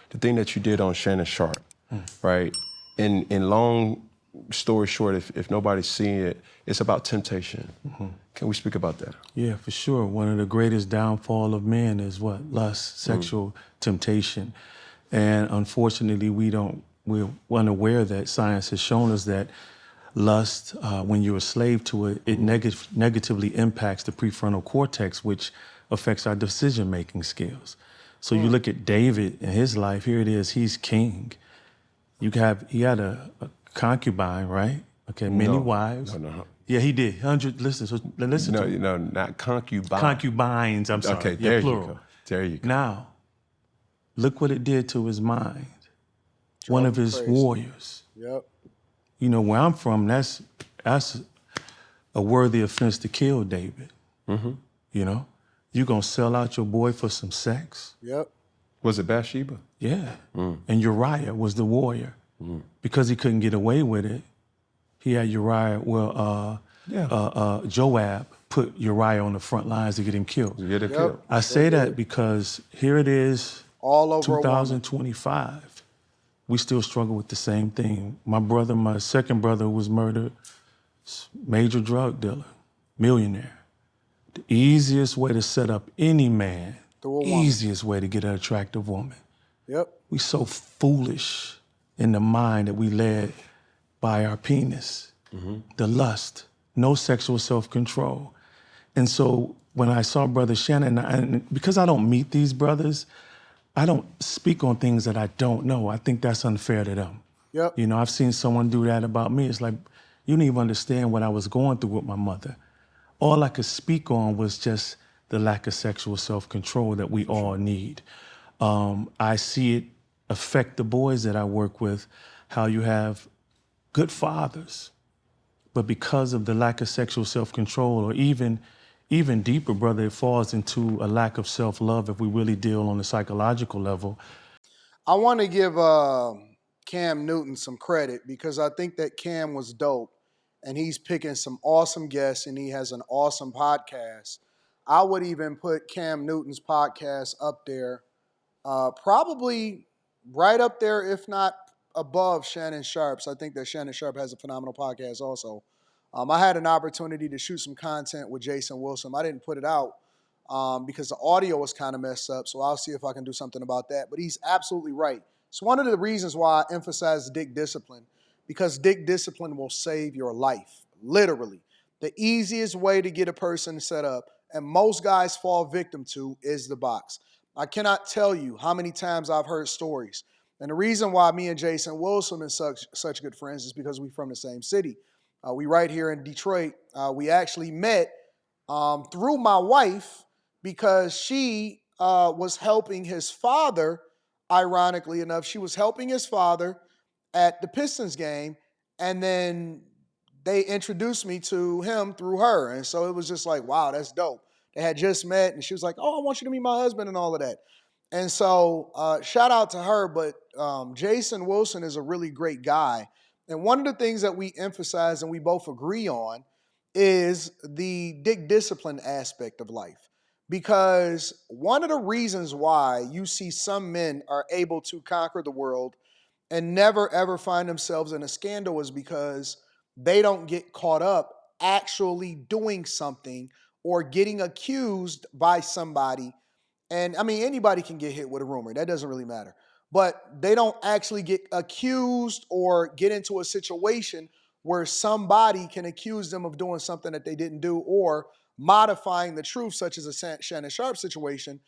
the thing that you did on Shannon Sharpe, right? In long story short, if nobody's seeing it, it's about temptation. Can we speak about that? Yeah, for sure. One of the greatest downfall of men is what? Lust, sexual temptation. And unfortunately, we're unaware that science has shown us that lust, when you're a slave to it, it negatively impacts the prefrontal cortex, which affects our decision-making skills. So you look at David in his life, here it is, he's king. He had a concubine, right? Okay, many wives. No. Yeah, he did. 100, listen to me. No, not concubine. Concubines, I'm sorry. Okay, Yeah, there plural. you go. There you go. Now, look what it did to his mind. One of his warriors. Yep. You know, where I'm from, that's a worthy offense to kill David. You know? You gonna sell out your boy for some sex? Yep. Was it Bathsheba? Yeah. And Uriah was the warrior. Because he couldn't get away with it, he had Uriah, Joab put Uriah on the front lines to get him killed. Get it killed. I say that because here it is, all over 2025. We still struggle with the same thing. My second brother was murdered, major drug dealer, millionaire. The easiest way to set up any man, easiest way to get an attractive woman. Yep. We so foolish in the mind that we led by our penis, the lust, no sexual self-control. And so when I saw Brother Shannon, and because I don't meet these brothers, I don't speak on things that I don't know. I think that's unfair to them. Yep. You know, I've seen someone do that about me. It's like, you didn't even understand what I was going through with my mother. All I could speak on was just the lack of sexual self-control that we all need. I see it affect the boys that I work with, how you have good fathers, but because of the lack of sexual self-control, or even deeper, brother, it falls into a lack of self-love if we really deal on the psychological level. I want to give Cam Newton some credit because I think that Cam was dope and he's picking some awesome guests and he has an awesome podcast. I would even put Cam Newton's podcast up there, probably right up there, if not above Shannon Sharpe's. I think that Shannon Sharpe has a phenomenal podcast also. I had an opportunity to shoot some content with Jason Wilson. I didn't put it out because the audio was kind of messed up, so I'll see if I can do something about that. But he's absolutely right. It's one of the reasons why I emphasize dick discipline, because dick discipline will save your life, literally. The easiest way to get a person set up, and most guys fall victim to, is the box. I cannot tell you how many times I've heard stories. And the reason why me and Jason Wilson are such good friends is because we're from the same city. We right here in Detroit. We actually met through my wife because she was helping his father, ironically enough. She was helping his father at the Pistons game, and then they introduced me to him through her. And so it was just like, wow, that's dope. They had just met, and she was like, oh, I want you to meet my husband and all of that. And so shout out to her, but Jason Wilson is a really great guy. And one of the things that we emphasize and we both agree on is the dick discipline aspect of life. Because one of the reasons why you see some men are able to conquer the world and never ever find themselves in a scandal is because they don't get caught up actually doing something or getting accused by somebody. And I mean, anybody can get hit with a rumor. That doesn't really matter. But they don't actually get accused or get into a situation where somebody can accuse them of doing something that they didn't do or modifying the truth, such as a Shannon Sharpe situation,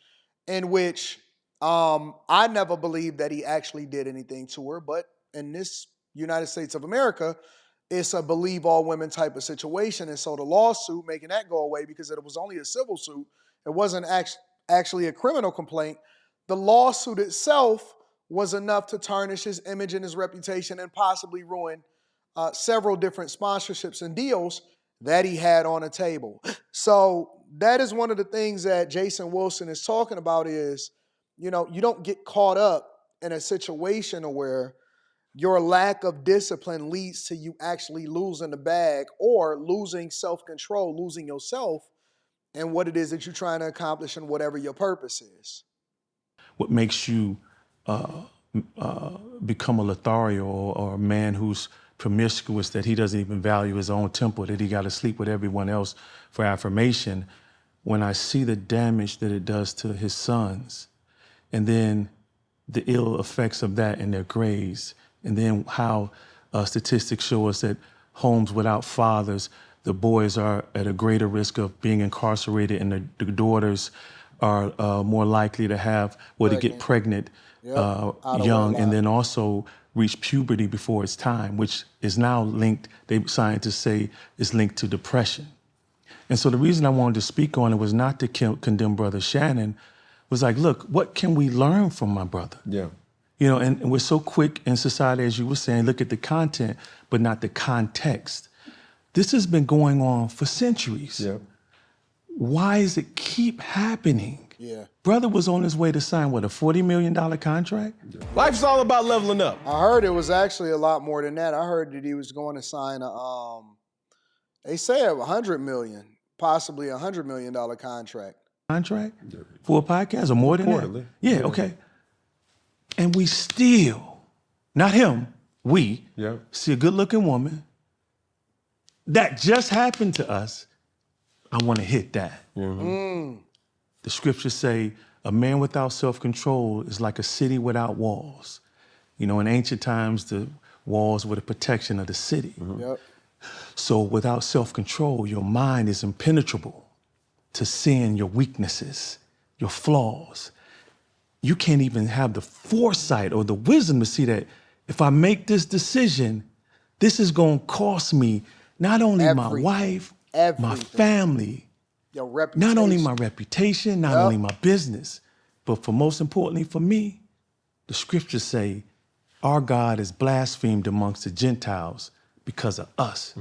in which I never believed that he actually did anything to her. But in this United States of America, it's a believe all women type of situation. And so the lawsuit making that go away because it was only a civil suit. It wasn't actually a criminal complaint. The lawsuit itself was enough to tarnish his image and his reputation and possibly ruin several different sponsorships and deals that he had on the table. So that is one of the things that Jason Wilson is talking about is, you know, you don't get caught up in a situation where your lack of discipline leads to you actually losing the bag or losing self-control, losing yourself and what it is that you're trying to accomplish and whatever your purpose is. What makes you become a Lothario or a man who's promiscuous, that he doesn't even value his own temple, that he got to sleep with everyone else for affirmation, when I see the damage that it does to his sons, and then the ill effects of that in their graves, and then how statistics show us that homes without fathers, the boys are at a greater risk of being incarcerated, and the daughters are more likely to have, to get pregnant Out of young, wedlock. and then also reach puberty before it's time, which is now linked, scientists say, is linked to depression. And so the reason I wanted to speak on it was not to condemn Brother Shannon, was like, look, what can we learn from my brother? Yeah. You know, and we're so quick in society, as you were saying, look at the content, but not the context. This has been going on for centuries. Yeah. Why does it keep happening? Yeah. Brother was on his way to sign, what, a $40 million contract? Life's all about leveling up. I heard it was actually a lot more than that. I heard that he was going to sign they say $100 million, possibly $100 million contract. Contract for a podcast, or more than Reportedly. that? Yeah, okay. And we still, not him, we see a good-looking woman. That just happened to us. I want to hit that. The scriptures say a man without self-control is like a city without walls. You know, in ancient times, the walls were the protection of the city. Yep. So without self-control, your mind is impenetrable to seeing your weaknesses, your flaws. You can't even have the foresight or the wisdom to see that if I make this decision, this is going to cost me not only my Everything. wife, my Everything. family, Your reputation. not only my reputation, not only my business, but for most importantly for me, the scriptures say our God is blasphemed amongst the Gentiles because of us.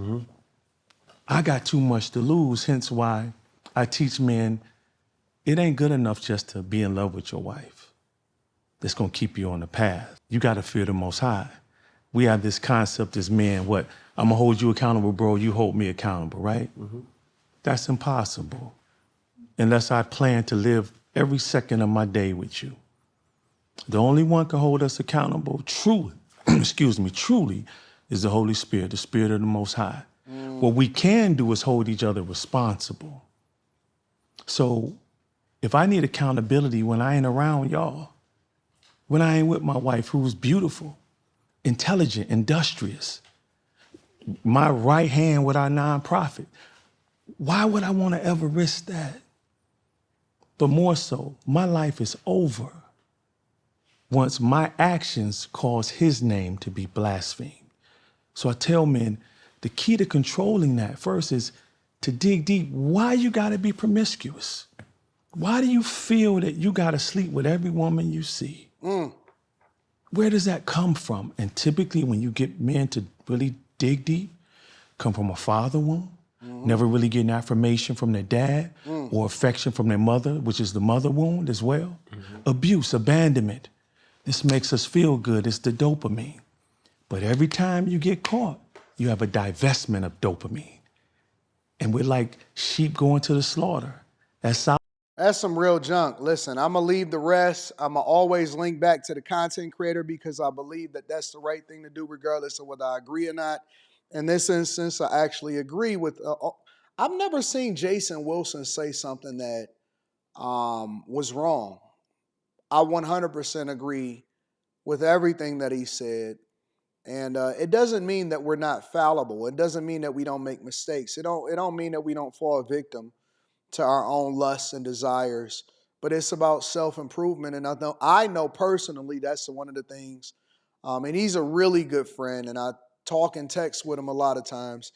I got too much to lose, hence why I teach men it ain't good enough just to be in love with your wife. That's gonna keep you on the path. You gotta fear the Most High. We have this concept as men, what? I'm gonna hold you accountable, bro, you hold me accountable, right? That's impossible unless I plan to live every second of my day with you. The only one can hold us accountable truly, truly, is the Holy Spirit, the Spirit of the Most High. What we can do is hold each other responsible. So if I need accountability when I ain't around y'all, when I ain't with my wife who's beautiful, intelligent, industrious, my right hand with our nonprofit, why would I want to ever risk that? But more so, my life is over once my actions cause his name to be blasphemed. So I tell men, the key to controlling that first is to dig deep. Why you gotta be promiscuous? Why do you feel that you gotta sleep with every woman you see? Where does that come from? And typically when you get men to really dig deep, come from a father wound, never really getting affirmation from their dad or affection from their mother, which is the mother wound as well. Abuse, abandonment. This makes us feel good. It's the dopamine. But every time you get caught, you have a divestment of dopamine. And we're like sheep going to the slaughter. That's some real junk. Listen, I'm going to leave the rest. I'm going to always link back to the content creator because I believe that that's the right thing to do regardless of whether I agree or not. In this instance, I actually agree with, I've never seen Jason Wilson say something that was wrong. I 100% agree with everything that he said. And it doesn't mean that we're not fallible. It doesn't mean that we don't make mistakes. It don't mean that we don't fall victim to our own lusts and desires. But it's about self-improvement. And I know personally that's one of the things. And he's a really good friend. And I talk and text with him a lot of times.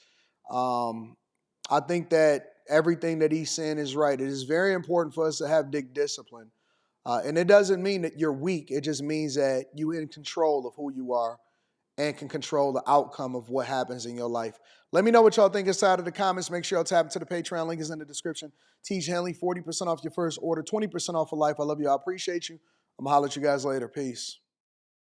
I think that everything that he's saying is right. It is very important for us to have discipline. And it doesn't mean that you're weak. It just means that you're in control of who you are and can control the outcome of what happens in your life. Let me know what y'all think inside of the comments. Make sure y'all tap into the Patreon. Link is in the description. Teach Henley, 40% off your first order, 20% off for life. I love you. I appreciate you. I'm going to holler at you guys later. Peace.